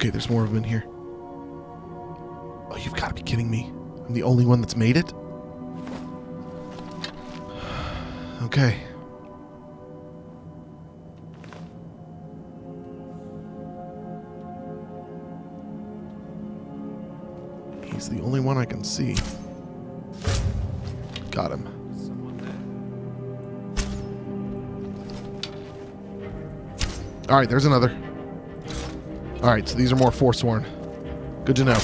Okay, there's more of them in here. Oh, you've got to be kidding me. I'm the only one that's made it? Okay. He's the only one I can see. Got him. Alright, there's another. Alright, so these are more Forsworn. Good to know.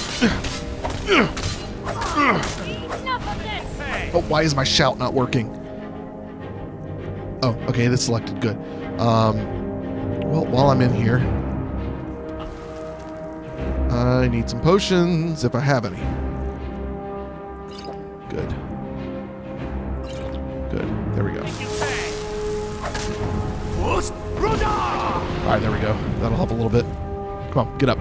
Oh, why is my shout not working? Oh, okay, this selected. Good. Well, while I'm in here, I need some potions, if I have any. Good. Good. There we go. Alright, there we go. That'll help a little bit. Come on, get up.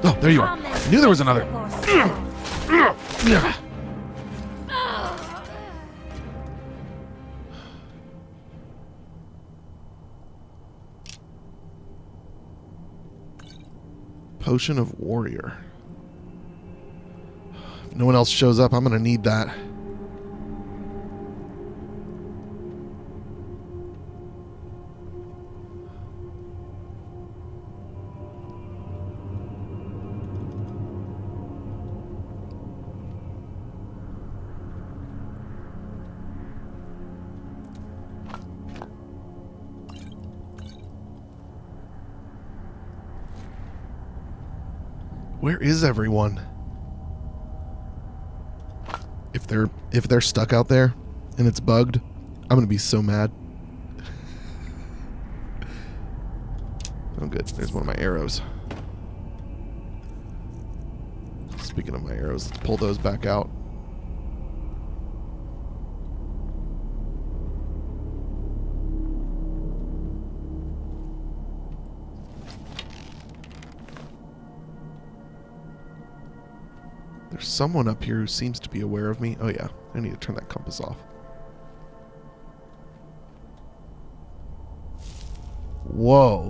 Oh, there you are. I knew there was another. Potion of Warrior. If no one else shows up, I'm going to need that. Where is everyone? If they're stuck out there and it's bugged, I'm gonna be so mad. Oh good, there's one of my arrows. Speaking of my arrows, let's pull those back out. There's someone up here who seems to be aware of me. Oh yeah, I need to turn that compass off. Whoa.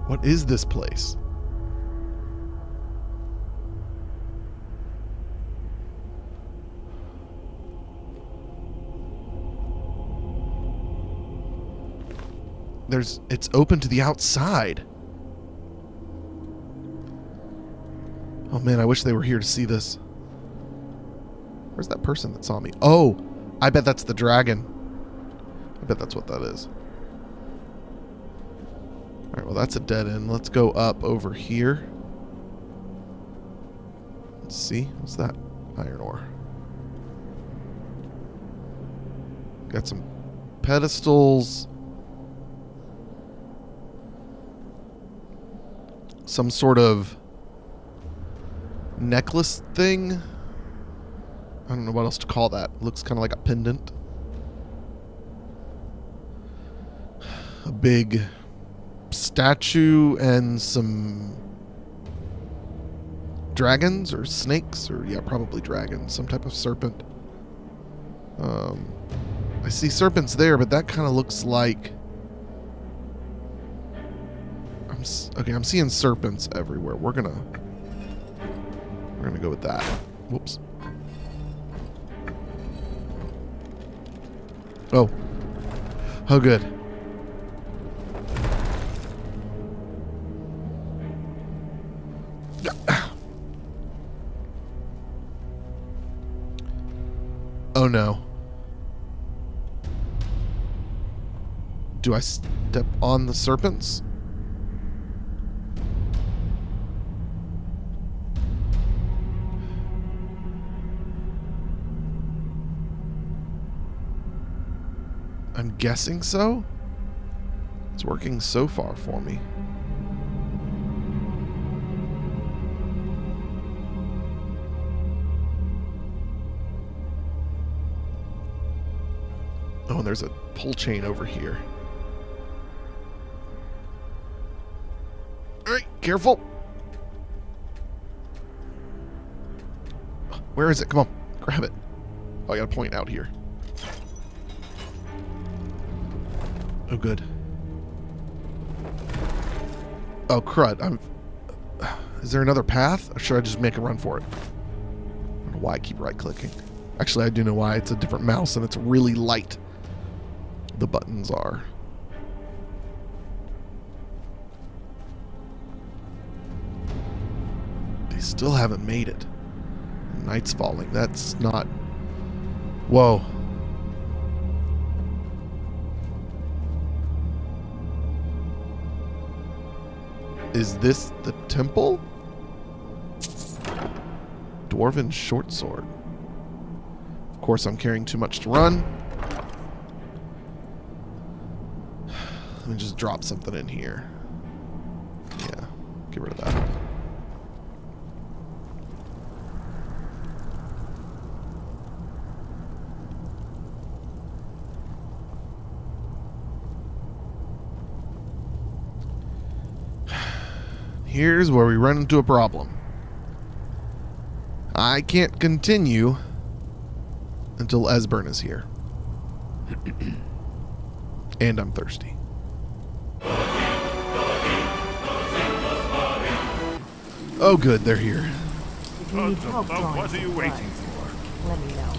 What is this place? It's open to the outside. Oh man, I wish they were here to see this. Where's that person that saw me? Oh, I bet that's the dragon. I bet that's what that is. Alright, well that's a dead end. Let's go up over here. Let's see. What's that? Iron ore. Got some pedestals. Some sort of necklace thing. I don't know what else to call that. Looks kind of like a pendant. A big statue and some dragons or snakes, or yeah, probably dragons. Some type of serpent. I see serpents there, but that kind of looks like... I'm seeing serpents everywhere. We're gonna go with that. Whoops. Oh. Oh, good. Oh, no. Do I step on the serpents? I'm guessing so. It's working so far for me. Oh, and there's a pull chain over here. All right, careful. Where is it? Come on, grab it. Oh, I got a point out here. Oh, good. Oh, crud. Is there another path? Or should I just make a run for it? I don't know why I keep right-clicking. Actually, I do know why. It's a different mouse, and it's really light. The buttons are. They still haven't made it. Night's falling. That's not... Whoa. Is this the temple? Dwarven short sword. Of course, I'm carrying too much to run. Let me just drop something in here. Yeah, get rid of that. Here's where we run into a problem. I can't continue until Esbern is here. And I'm thirsty. Oh good, they're here. If you need help drawing what are you waiting for? let me know.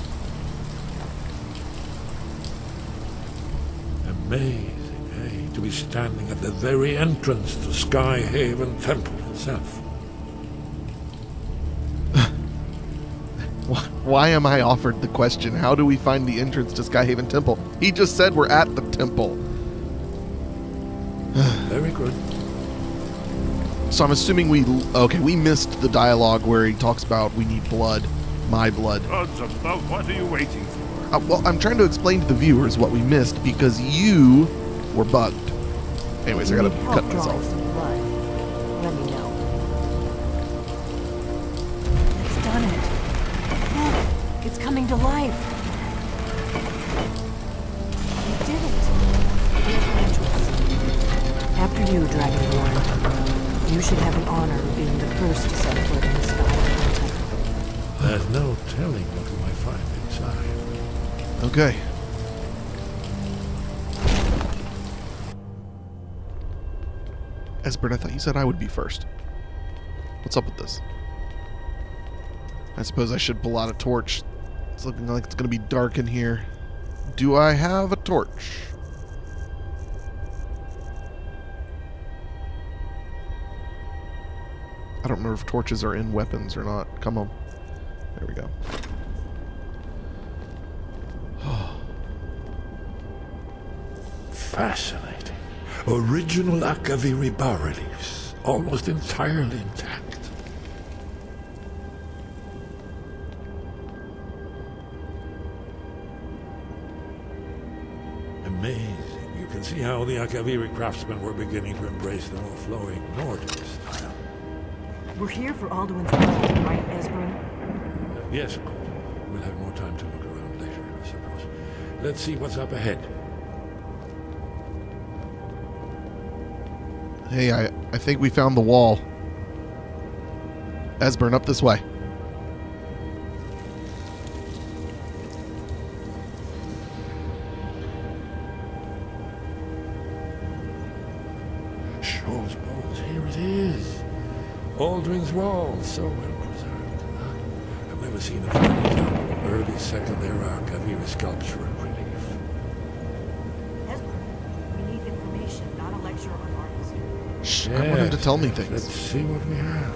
Amazing, eh? To be standing at the very entrance to Skyhaven Temple itself. Why am I offered the question, how do we find the entrance to Skyhaven Temple? He just said we're at the temple. Very good. So I'm assuming we missed the dialogue where he talks about we need blood, my blood. What are you waiting for? Well, I'm trying to explain to the viewers what we missed because you were bugged. Anyways, I gotta cut myself. Some blood, let me know. It's done it. Look, it's coming to life. You did it. After you, Dragonborn, you should have an honor of being the first to set foot in the Skyrim Temple. There's no telling what we might find inside. Okay. Esbern, I thought you said I would be first. What's up with this? I suppose I should pull out a torch. It's looking like it's going to be dark in here. Do I have a torch? I don't remember if torches are in weapons or not. Come on. There we go. Fascinating. Original Akaviri bas-reliefs, almost entirely intact. Amazing. You can see how the Akaviri craftsmen were beginning to embrace the more flowing Nordic style. We're here for Alduin's weapon, right, Esbern? Yes, of course. We'll have more time to look around later, I suppose. Let's see what's up ahead. Hey, I think we found the wall. Esbern, up this way. Shaw's bones, here it is. Aldrin's Wall, so well preserved. I've never seen a fine example of early Second Era Akaviri sculpture and relief. Esbern, we need information, not a lecture on artistry. Shh, I want him to tell me Let's things. see what we have.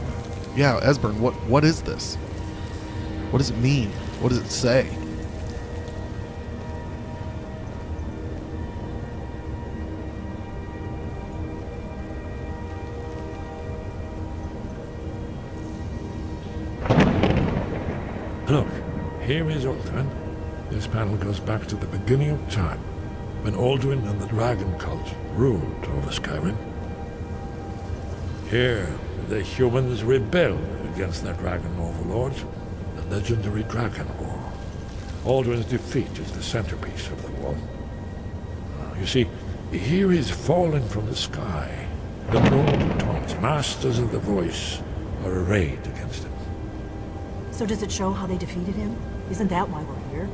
Yeah, Esbern, what is this? What does it mean? What does it say? Look, here is Aldrin. This panel goes back to the beginning of time, when Aldrin and the Dragon Cult ruled over Skyrim. Here, the humans rebelled against their dragon overlords, the legendary Dragon War. Aldrin's defeat is the centerpiece of the war. You see, here is fallen from the sky. The Nordtons, masters of the voice, are arrayed against him. So does it show how they defeated him? Isn't that why we're here?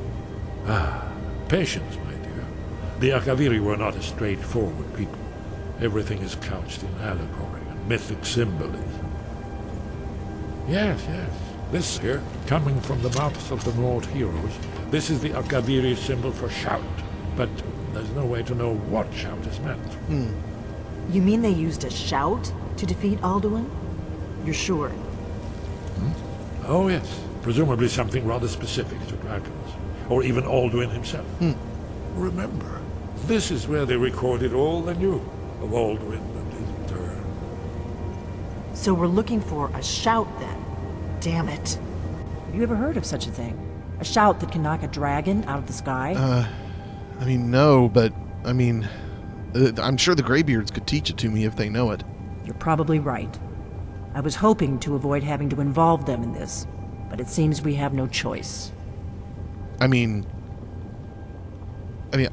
Ah, patience, my dear. The Akaviri were not a straightforward people. Everything is couched in allegory and mythic symbolism. Yes, yes. This here, coming from the mouths of the Nord heroes, this is the Akaviri symbol for shout. But there's no way to know what shout is meant. You mean they used a shout to defeat Alduin? You're sure? Oh, yes. Presumably something rather specific to dragons. Or even Alduin himself. Remember, this is where they recorded all they knew of Alduin and his return. So we're looking for a shout then. Damn it. Have you ever heard of such a thing? A shout that can knock a dragon out of the sky? I mean, no, but, I mean, I'm sure the Greybeards could teach it to me if they know it. You're probably right. I was hoping to avoid having to involve them in this, but it seems we have no choice. I mean,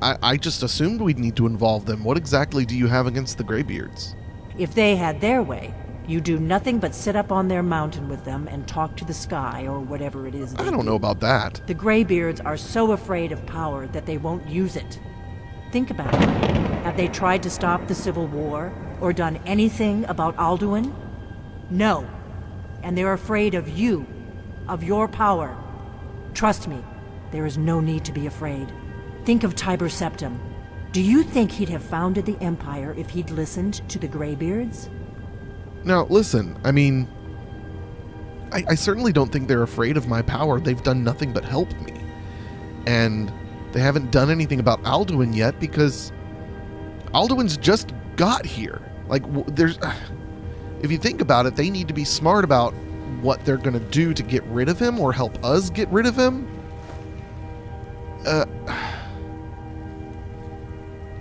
I just assumed we'd need to involve them. What exactly do you have against the Greybeards? If they had their way, you do nothing but sit up on their mountain with them and talk to the sky or whatever it is. I don't know about that. The Greybeards are so afraid of power that they won't use it. Think about it. Have they tried to stop the Civil War or done anything about Alduin? No. And they're afraid of you, of your power. Trust me, there is no need to be afraid. Think of Tiber Septim. Do you think he'd have founded the Empire if he'd listened to the Greybeards? Now, listen, I mean, I certainly don't think they're afraid of my power. They've done nothing but help me. And they haven't done anything about Alduin yet because Alduin's just got here. Like, there's... If you think about it, they need to be smart about what they're going to do to get rid of him or help us get rid of him.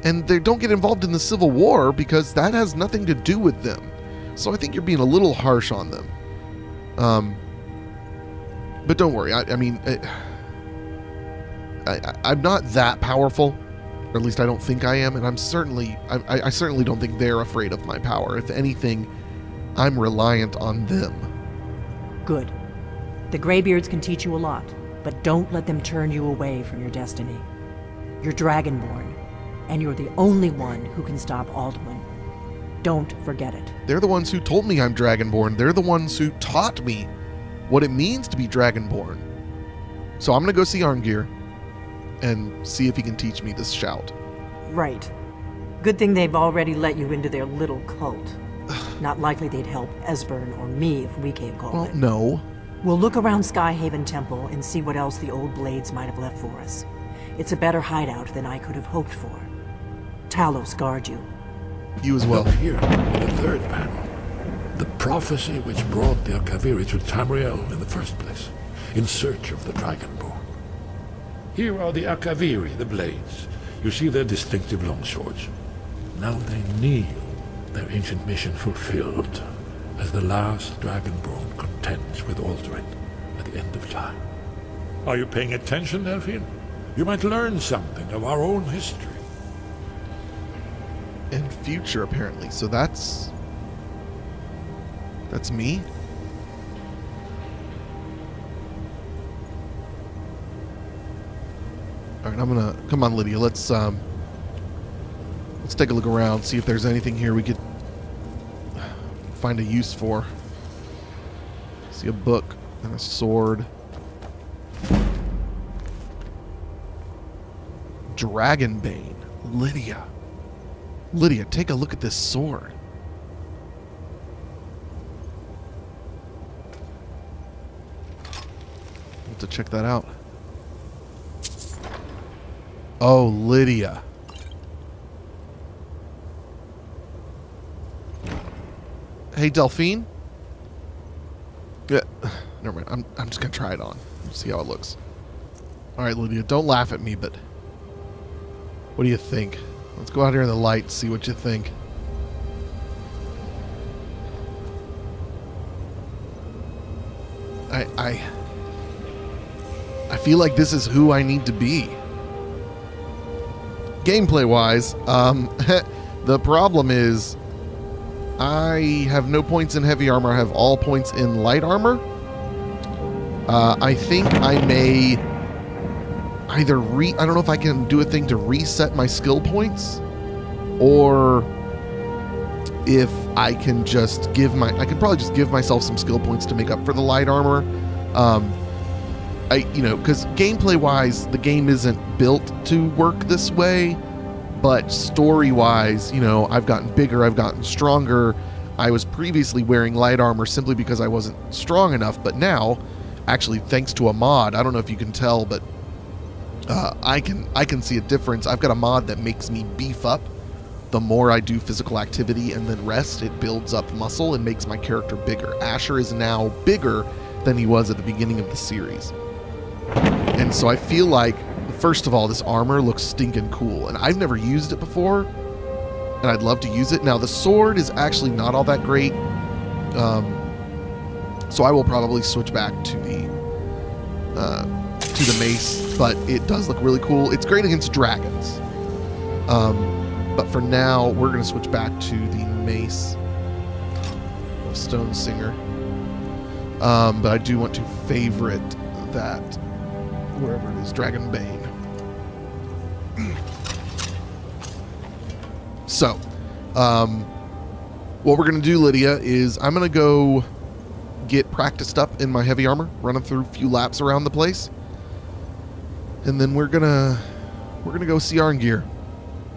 And they don't get involved in the Civil War because that has nothing to do with them. So I think you're being a little harsh on them. But don't worry. I'm not that powerful, or at least I don't think I am, and I certainly don't think they're afraid of my power. If anything, I'm reliant on them. Good. The Greybeards can teach you a lot, but don't let them turn you away from your destiny. You're Dragonborn, and you're the only one who can stop Alduin. Don't forget it. They're the ones who told me I'm Dragonborn. They're the ones who taught me what it means to be Dragonborn. So I'm going to go see Arngir and see if he can teach me this shout. Right. Good thing they've already let you into their little cult. Not likely they'd help Esbern or me if we came calling. Well, no. We'll look around Skyhaven Temple and see what else the old blades might have left for us. It's a better hideout than I could have hoped for. Talos guard you. You as well. Up here, in the third panel, the prophecy which brought the Akaviri to Tamriel in the first place, in search of the Dragonborn. Here are the Akaviri, the blades. You see their distinctive longswords. Now they kneel, their ancient mission fulfilled, as the last Dragonborn contends with Aldrin at the end of time. Are you paying attention, Delphine? You might learn something of our own history. And future, apparently. So that's me? Alright, I'm gonna... Come on, Lydia. Let's take a look around, see if there's anything here we could find a use for. See a book and a sword. Dragonbane. Lydia, take a look at this sword. I'll have to check that out. Oh, Lydia. Hey, Delphine? Yeah, never mind. I'm just gonna try it on. See how it looks. Alright, Lydia, don't laugh at me, but what do you think? Let's go out here in the light and see what you think. I feel like this is who I need to be. Gameplay-wise, the problem is I have no points in heavy armor. I have all points in light armor. I think I may either I don't know if I can do a thing to reset my skill points, or if I can just I can probably just give myself some skill points to make up for the light armor. Because gameplay-wise, the game isn't built to work this way, but story-wise, I've gotten bigger, I've gotten stronger. I was previously wearing light armor simply because I wasn't strong enough, but now, actually, thanks to a mod, I don't know if you can tell, but I can see a difference. I've got a mod that makes me beef up. The more I do physical activity and then rest, it builds up muscle and makes my character bigger. Asher is now bigger than he was at the beginning of the series. And so I feel like, first of all, this armor looks stinking cool, and I've never used it before, and I'd love to use it. Now, the sword is actually not all that great, so I will probably switch back to the mace, but it does look really cool. It's great against dragons. But for now, we're going to switch back to the mace of Stone Singer. But I do want to favorite that, wherever it is, Dragon Bane. So, what we're going to do, Lydia, is I'm going to go get practiced up in my heavy armor, running through a few laps around the place. And then we're going to go see Arngeir.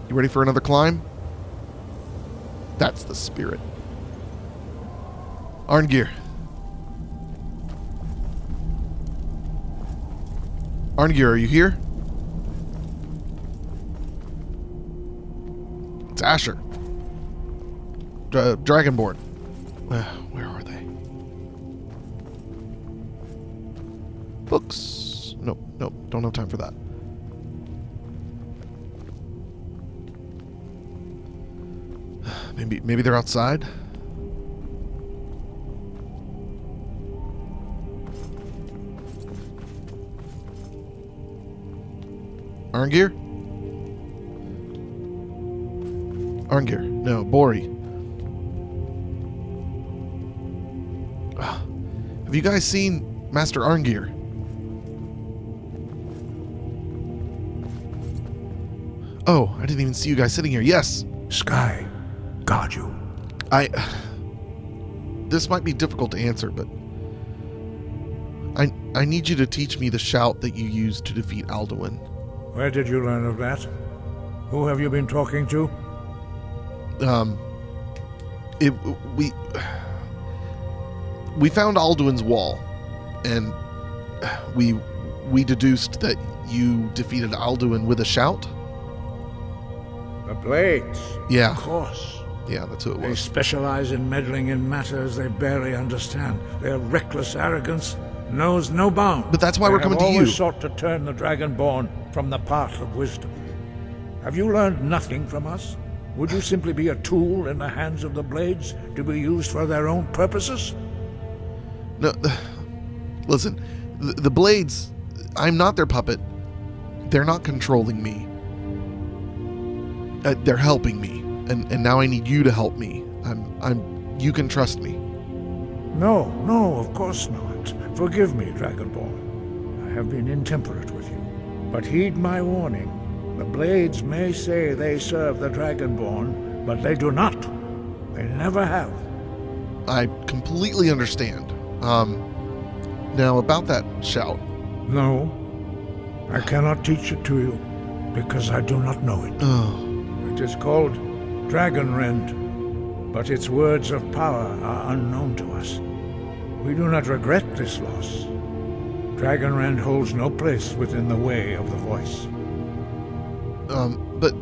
You ready for another climb? That's the spirit. Arngeir. Arngeir, are you here? It's Asher. Dragonborn. Where are they? Books. Nope, don't have time for that. Maybe they're outside. Arngeir? Arngeir. No, Bori. Have you guys seen Master Arngeir? Oh, I didn't even see you guys sitting here. Yes. Sky, guard you. This might be difficult to answer, but I need you to teach me the shout that you used to defeat Alduin. Where did you learn of that? Who have you been talking to? We found Alduin's wall, and we deduced that you defeated Alduin with a shout. The Blades. Yeah. Of course. Yeah, that's who it They was. specialize in meddling in matters they barely understand. Their reckless arrogance knows no bounds. But that's why we're coming to They have you. always sought to turn the Dragonborn from the path of wisdom. Have you learned nothing from us? Would you simply be a tool in the hands of the Blades to be used for their own purposes? No, listen, the Blades, I'm not their puppet. They're not controlling me. They're helping me, and now I need you to help me. You can trust me. No, of course not. Forgive me, Dragonborn. I have been intemperate with you. But heed my warning. The Blades may say they serve the Dragonborn, but they do not. They never have. I completely understand. Now about that shout. No, I cannot teach it to you, because I do not know it. Oh. It is called Dragonrend, but its words of power are unknown to us. We do not regret this loss. Dragonrend holds no place within the way of the voice. But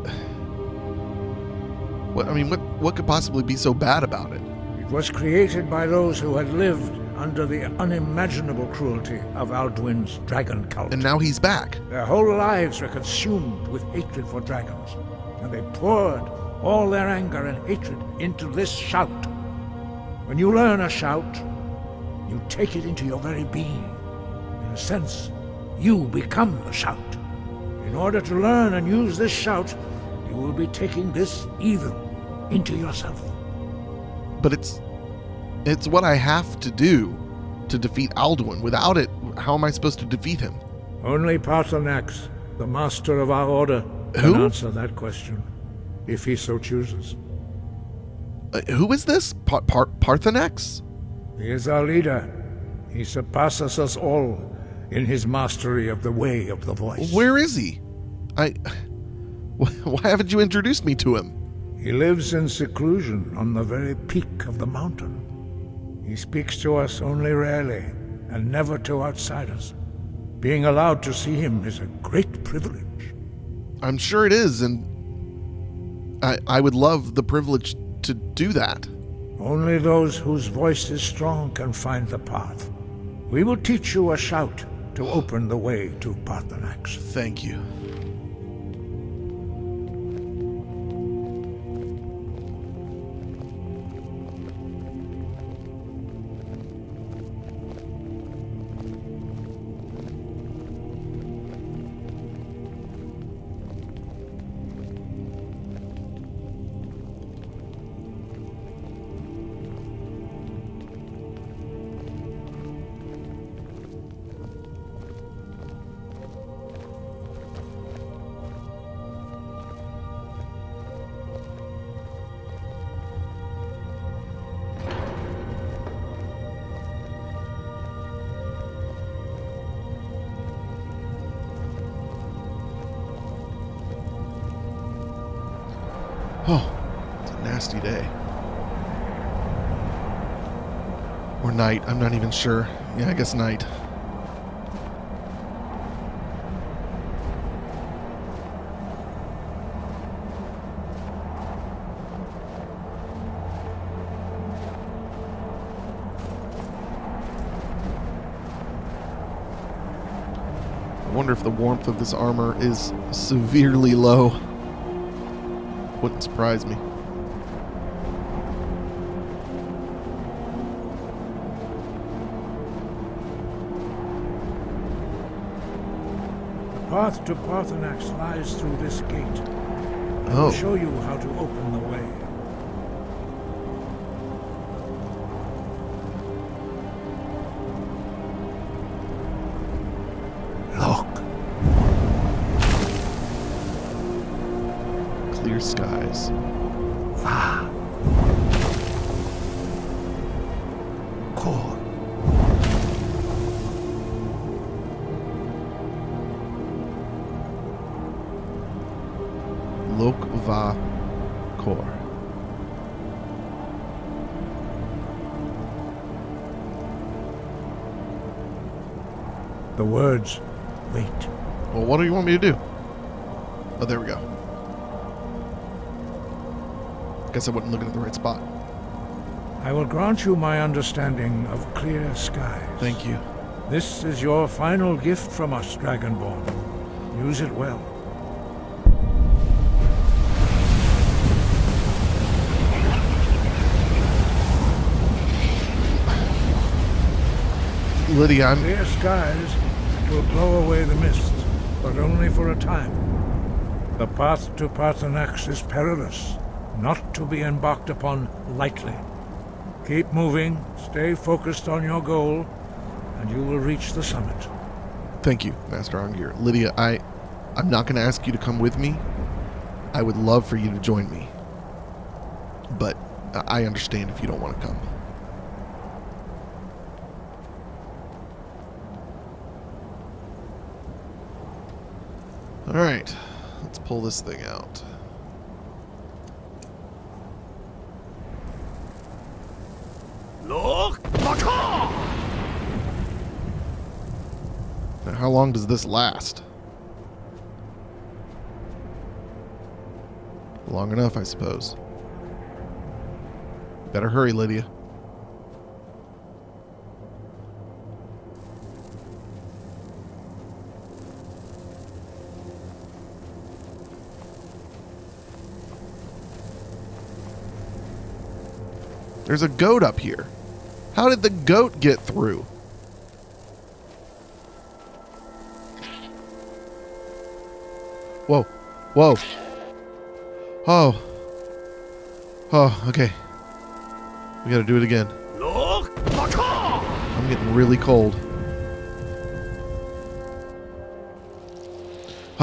what could possibly be so bad about it? It was created by those who had lived under the unimaginable cruelty of Alduin's dragon cult. And now he's back. Their whole lives were consumed with hatred for dragons, and they poured all their anger and hatred into this shout. When you learn a shout, you take it into your very being. In a sense, you become the shout. In order to learn and use this shout, you will be taking this evil into yourself. But it's what I have to do to defeat Alduin. Without it, how am I supposed to defeat him? Only Paarthurnax The master of our order Who? can answer that question, if he so chooses. Who is this? Parthenax? He is our leader. He surpasses us all in his mastery of the way of the voice. Where is he? Why haven't you introduced me to him? He lives in seclusion on the very peak of the mountain. He speaks to us only rarely, and never to outsiders. Being allowed to see him is a great privilege. I'm sure it is, and I would love the privilege to do that. Only those whose voice is strong can find the path. We will teach you a shout to open the way to Parthenax. Thank you. Oh, it's a nasty day. Or night, I'm not even sure. Yeah, I guess night. I wonder if the warmth of this armor is severely low. Wouldn't surprise me. The path to Parthenax lies through this gate. I Oh. will show you how to open the way. Look. Clear skies. Core. Lokva Kor. The words, wait. Well, what do you want me to do? Oh, there we go. Guess I wasn't looking at the right spot. I will grant you my understanding of clear skies. Thank you. This is your final gift from us, Dragonborn. Use it well. Lydia, I'm... Clear skies will blow away the mist, but only for a time. The path to Parthenax is perilous, not to be embarked upon lightly. Keep moving, stay focused on your goal, and you will reach the summit. Thank you, Master Angir. Lydia, I'm not going to ask you to come with me. I would love for you to join me. But I understand if you don't want to come. Alright, let's pull this thing out. Look! Now, Now, how long does this last? Long enough, I suppose. Better hurry, Lydia. There's a goat up here. How did the goat get through? Whoa. Whoa. Oh. Oh, okay. We gotta do it again. look! I'm getting really cold.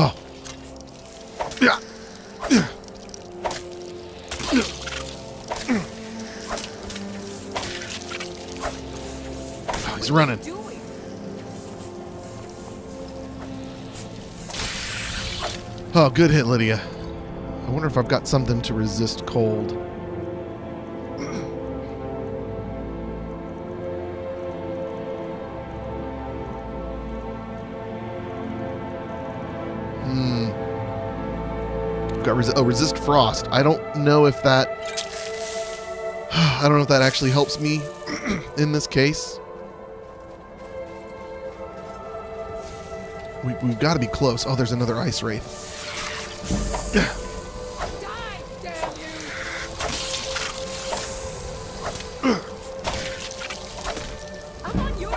Oh. Yeah. Oh, he's running. Oh, good hit, Lydia. I wonder if I've got something to resist cold. I've got resist frost. I don't know if that... I don't know if that actually helps me in this case. We've got to be close. Oh, there's another ice wraith.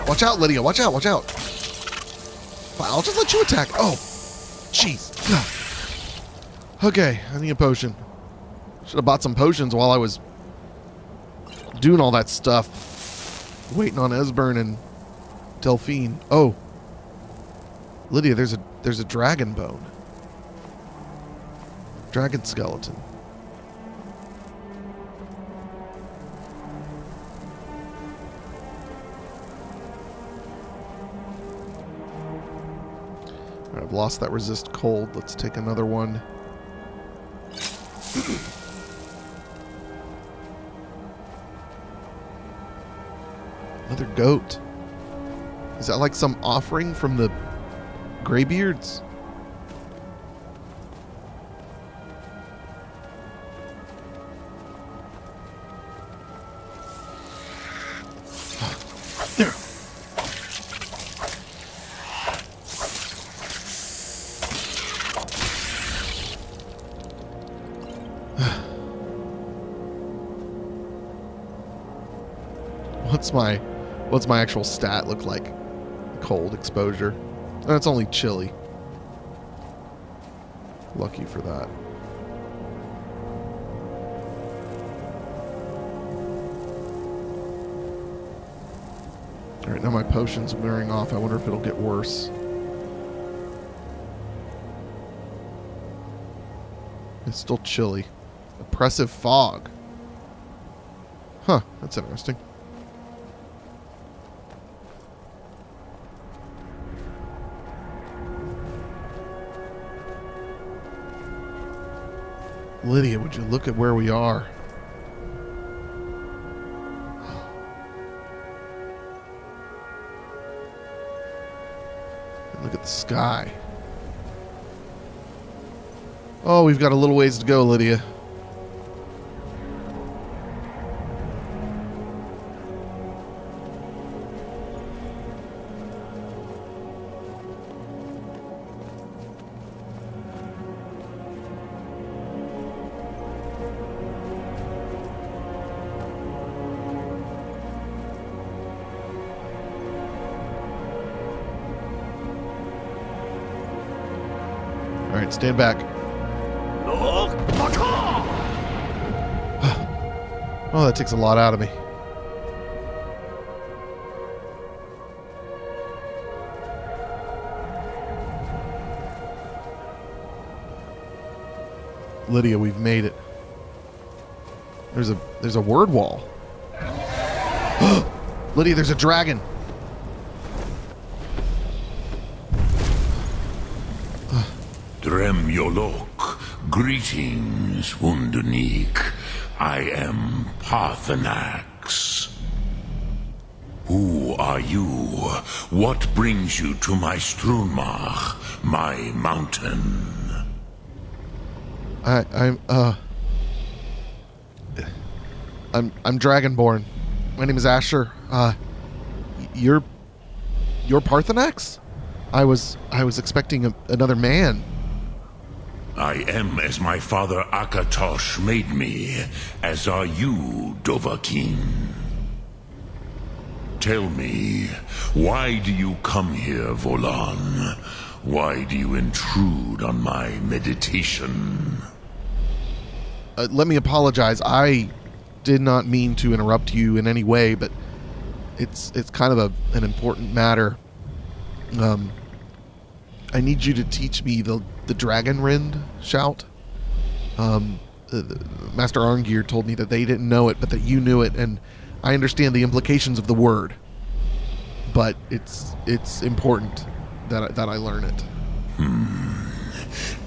Watch out, Lydia. Watch out. Watch out. I'll just let you attack. Oh, jeez. Okay, I need a potion. Should have bought some potions while I was doing all that stuff. Waiting on Esbern and Delphine. Oh. Lydia, there's a dragon bone. Dragon skeleton. Alright, I've lost that resist cold. Let's take another one. Another goat. Is that like some offering from the Greybeards? What's my actual stat look like? Cold exposure. Oh, it's only chilly. Lucky for that. Alright, now my potion's wearing off. I wonder if it'll get worse. It's still chilly. Oppressive fog. Huh, that's interesting. Lydia, would you look at where we are? Look at the sky. Oh, we've got a little ways to go, Lydia. Alright, stand back. Oh, that takes a lot out of me. Lydia, we've made it. There's a word wall. Lydia, there's a dragon. Drem Yolok, greetings, Wundernik. I am Parthenax. Who are you? What brings you to my Strunmach, my mountain? I'm Dragonborn. My name is Asher. You're Parthenax? I was expecting another man. I am as my father Akatosh made me, as are you, Dovahkiin. Tell me, why do you come here, Volan? Why do you intrude on my meditation? Let me apologize. I did not mean to interrupt you in any way, but it's kind of an important matter. need you to teach me the Dragon Rend shout. Master Arngir told me that they didn't know it, but that you knew it, and I understand the implications of the word. But it's important that I learn it.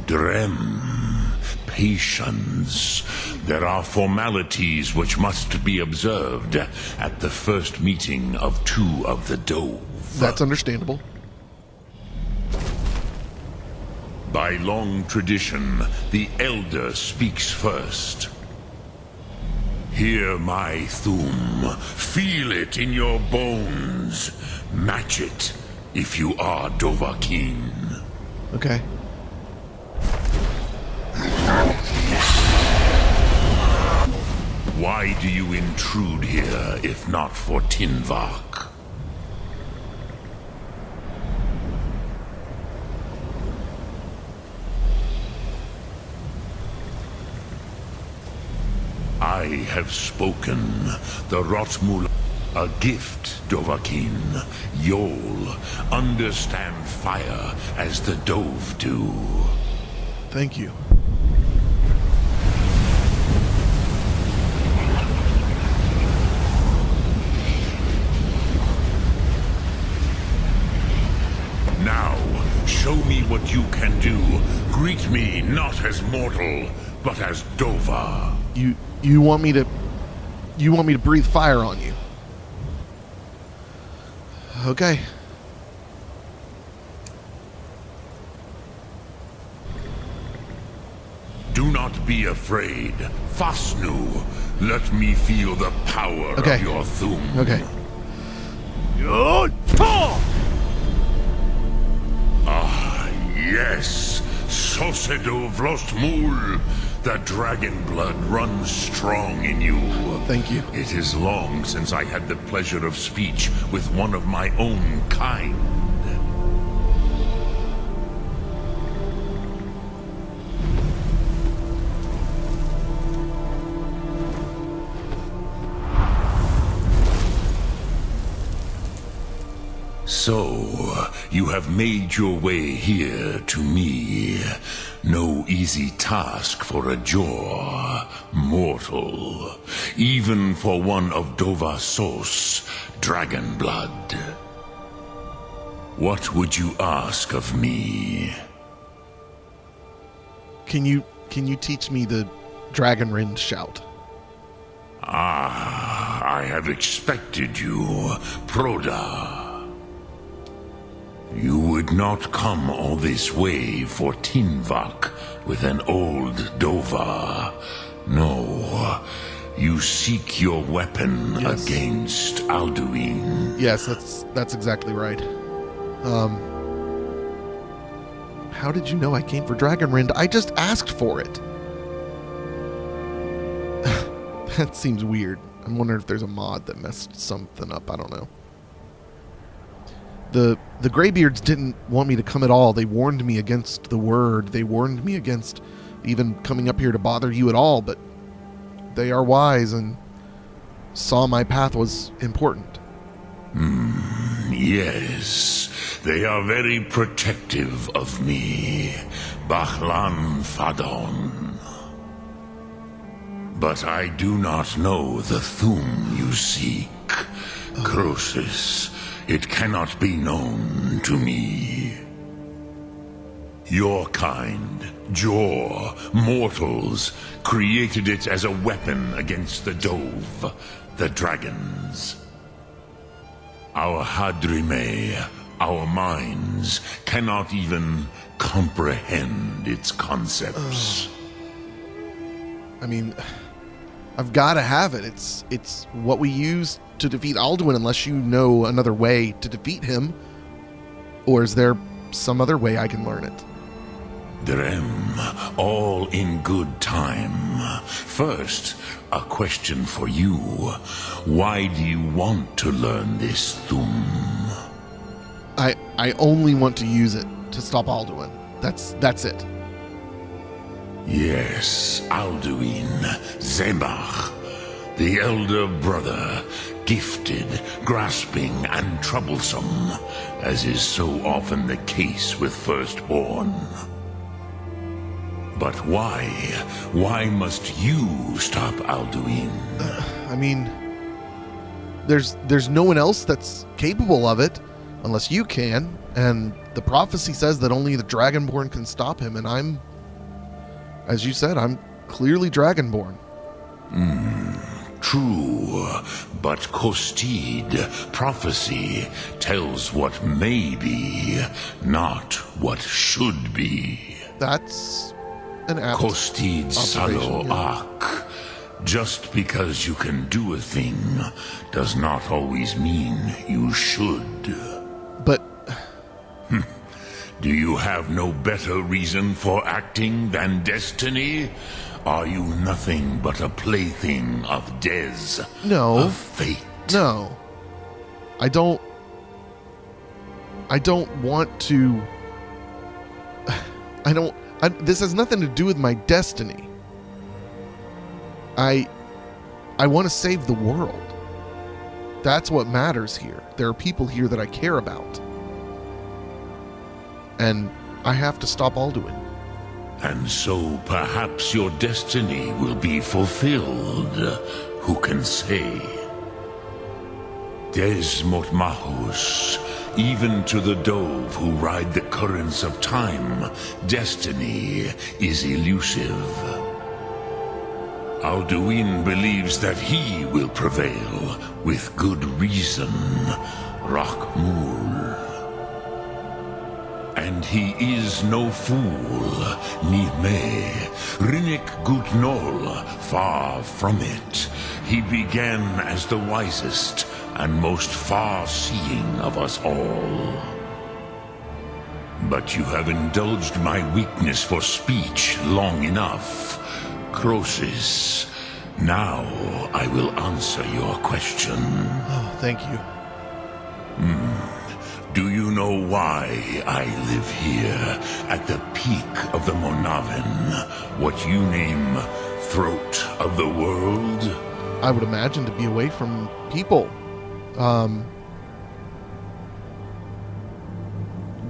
Drem. Patience. There are formalities which must be observed at the first meeting of two of the Dove. That's understandable. By long tradition, the Elder speaks first. Hear my Thum. Feel it in your bones. Match it if you are Dovahkiin. Okay. Why do you intrude here if not for Tinvak? I have spoken. The Rotmul, a gift, Dovahkiin. You'll understand fire as the Dove do. Thank you. Now, show me what you can do. Greet me not as mortal, but as Dova. You want me to breathe fire on you? Okay. Do not be afraid. Fasnu, let me feel the power of your Thum. Okay. Ah, yes. Sosedo Vrostmul. The dragon blood runs strong in you. Thank you. It is long since I had the pleasure of speech with one of my own kind. So, you have made your way here to me. No easy task for a Jor, mortal. Even for one of Dovasos, dragon blood. What would you ask of me? Can you teach me the Dragon Rend shout? Ah, I have expected you, Proda. You would not come all this way for Tinvak with an old Dova. No, you seek your weapon against Alduin. Yes, that's exactly right. How did you know I came for Dragon Rend? I just asked for it. That seems weird. I'm wondering if there's a mod that messed something up. I don't know. The Greybeards didn't want me to come at all. They warned me against the word. They warned me against even coming up here to bother you at all, but they are wise and saw my path was important. Yes, they are very protective of me, Bachlan Fadon. But I do not know the Thum you seek, Croesus. It cannot be known to me. Your kind, Jor, mortals, created it as a weapon against the Dove, the dragons. Our Hadrime, our minds, cannot even comprehend its concepts. I mean, I've got to have it. It's what we use to defeat Alduin, unless you know another way to defeat him. Or is there some other way I can learn it? Drem, all in good time. First, a question for you. Why do you want to learn this Thum? I only want to use it to stop Alduin. That's it. Yes, Alduin, Zebach, the elder brother, gifted, grasping, and troublesome, as is so often the case with Firstborn. But why? Why must you stop Alduin? I mean, there's no one else that's capable of it, unless you can, and the prophecy says that only the Dragonborn can stop him, and I'm, as you said, I'm clearly Dragonborn. True, but Kostid, prophecy, tells what may be, not what should be. That's an apt Kostid observation, Salo yeah. Ak. Just because you can do a thing does not always mean you should. But Do you have no better reason for acting than destiny? Are you nothing but a plaything of Des? No. Of fate? no, I don't want to. This has nothing to do with my destiny. I want to save the world. That's what matters here. There are people here that I care about. And I have to stop Alduin. And so perhaps your destiny will be fulfilled. Who can say? Des Motmahus, even to the dove who ride the currents of time, destiny is elusive. Alduin believes that he will prevail, with good reason. Rakmul. And he is no fool, Nime, Rinnik Gutnol, far from it. He began as the wisest and most far-seeing of us all. But you have indulged my weakness for speech long enough. Croesus, now I will answer your question. Oh, thank you. Do you know why I live here, at the peak of the Monavin, what you name throat of the world? I would imagine to be away from people.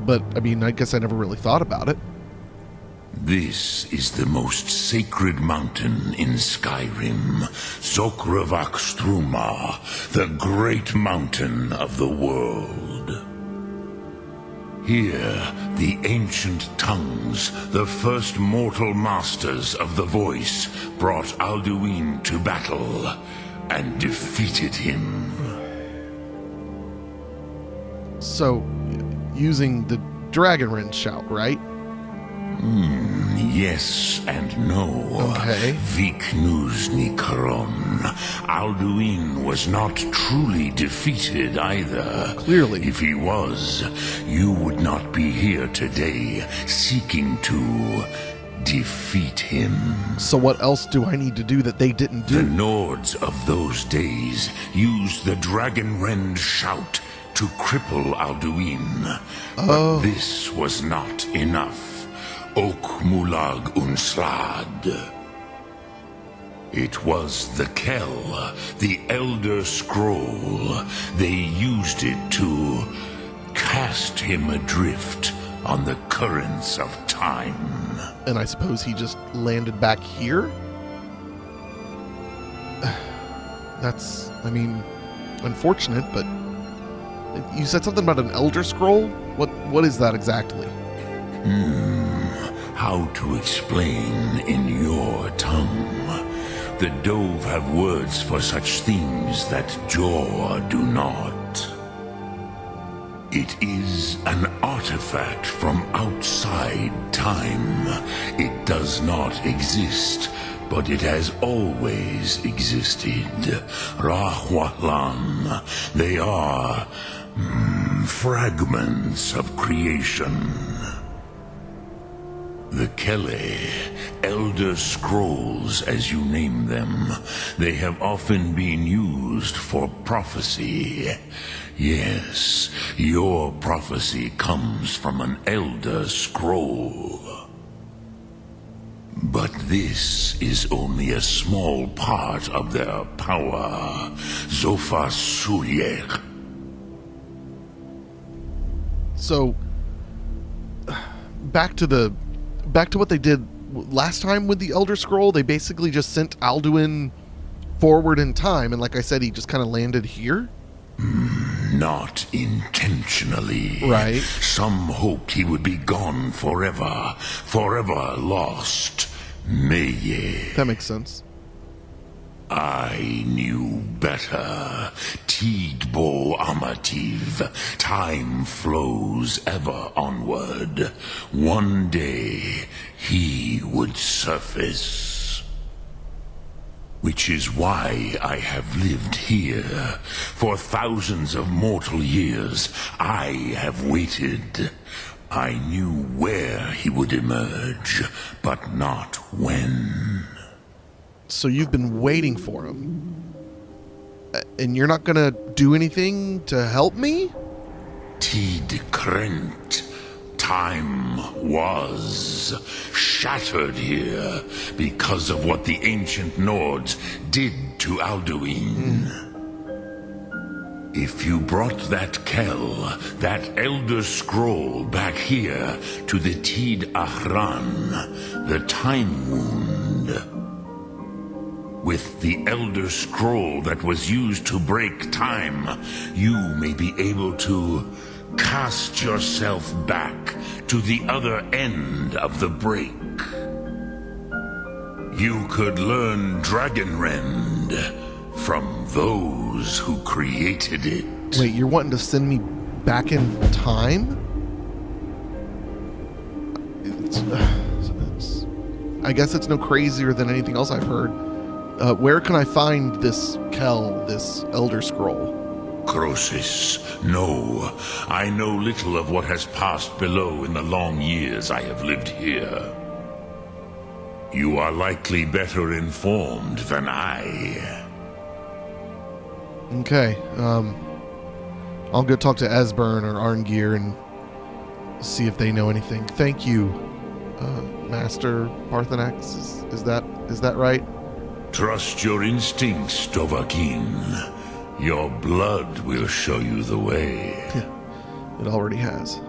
But, I mean, I guess I never really thought about it. This is the most sacred mountain in Skyrim, Zokravak Struma, the great mountain of the world. Here, the ancient tongues, the first mortal masters of the voice, brought Alduin to battle and defeated him. So, using the Dragonrend shout, right? Yes and no. Okay. Viknuzny Karon. Alduin was not truly defeated either. Clearly. If he was, you would not be here today seeking to defeat him. So what else do I need to do that they didn't do? The Nords of those days used the Dragonrend shout to cripple Alduin. But this was not enough. Ok Mulag Unslad. It was the Kell, the Elder Scroll. They used it to cast him adrift on the currents of time. And I suppose he just landed back here? That's, I mean, unfortunate, but you said something about an Elder Scroll? What is that exactly? How to explain in your tongue? The Dove have words for such things that Jor do not. It is an artifact from outside time. It does not exist, but it has always existed. Rahwalan. They are fragments of creation. The Kele, Elder Scrolls as you name them, they have often been used for prophecy. Yes, your prophecy comes from an Elder Scroll. But this is only a small part of their power. Zofa Suyer. So, back to what they did last time with the Elder Scroll. They basically just sent Alduin forward in time, and like I said, he just kind of landed here. Not intentionally. Right. Some hoped he would be gone forever. Forever lost. Meye. That makes sense. I knew better. Tidbo Amativ. Time flows ever onward. One day, he would surface. Which is why I have lived here. For thousands of mortal years, I have waited. I knew where he would emerge, but not when. So you've been waiting for him. And you're not gonna do anything to help me? Tid Krent. Time was shattered here because of what the ancient Nords did to Alduin. If you brought that Kell, that Elder Scroll back here to the Tid Ahran, the Time Wound, with the Elder Scroll that was used to break time, you may be able to cast yourself back to the other end of the break. You could learn Dragonrend from those who created it. Wait, you're wanting to send me back in time? I guess it's no crazier than anything else I've heard. Where can I find this Kell, this Elder Scroll? Croesus, no. I know little of what has passed below in the long years I have lived here. You are likely better informed than I. Okay, I'll go talk to Esbern or Arngir and see if they know anything. Thank you, Master Parthenax. Is that right? Trust your instincts, Dovahkiin. Your blood will show you the way. It already has.